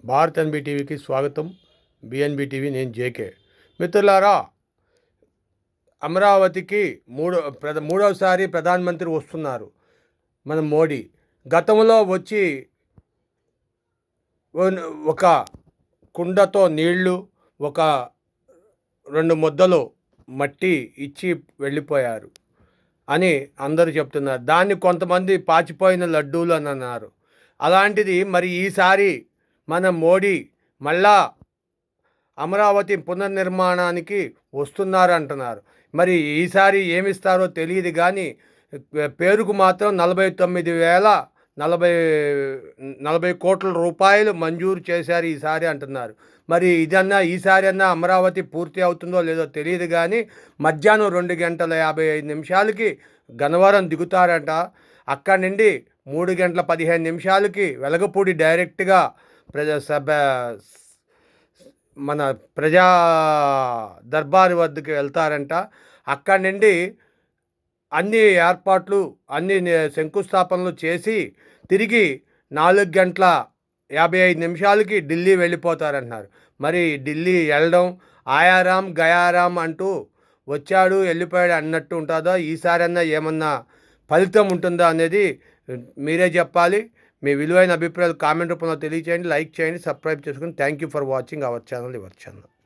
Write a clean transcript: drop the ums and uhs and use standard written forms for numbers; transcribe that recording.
Bharat NB టీవీకి స్వాగతం. BNB TV, నేను జేకే. మిత్రులారా, అమరావతికి మూడవసారి ప్రధానమంత్రి వస్తున్నారు మన మోడీ. గతంలో వచ్చి ఒక కుండతో నీళ్లు, ఒక 2 ముద్దలు మట్టి ఇచ్చి వెళ్ళిపోయారు అని అందరూ చెప్తున్నారు. దాన్ని కొంతమంది పాచిపోయిన లడ్డూలు అని అన్నారు. అలాంటిది మరి ఈసారి మన మోడీ మళ్ళా అమరావతి పునర్నిర్మాణానికి వస్తున్నారు అంటున్నారు. మరి ఈసారి ఏమిస్తారో తెలియదు, కానీ పేరుకు మాత్రం 40 కోట్ల రూపాయలు మంజూరు చేశారు ఈసారి అంటున్నారు. మరి ఈసారి అన్నా అమరావతి పూర్తి అవుతుందో లేదో తెలియదు, కానీ మధ్యాహ్నం 2:55 గన్నవరం దిగుతారట. అక్కడి నుండి 3:15 వెలగపూడి డైరెక్ట్గా మన ప్రజా దర్బారు వద్దకు వెళ్తారంట. అక్కడి నుండి అన్ని ఏర్పాట్లు, అన్ని శంకుస్థాపనలు చేసి తిరిగి 4:55 ఢిల్లీ వెళ్ళిపోతారంటున్నారు. మరి ఢిల్లీ వెళ్ళడం ఆయారాం గయారాం అంటూ వచ్చాడు వెళ్ళిపోయాడు అన్నట్టు ఉంటుందో, ఈసారన్నా ఏమన్నా ఫలితం ఉంటుందా అనేది మీరే చెప్పాలి. మీ విలువైన అభిప్రాయాలు కామెంట్ రూపంలో తెలియచేయండి, లైక్ చేయండి, సబ్స్క్రైబ్ చేసుకుని. Thank you for watching our channel.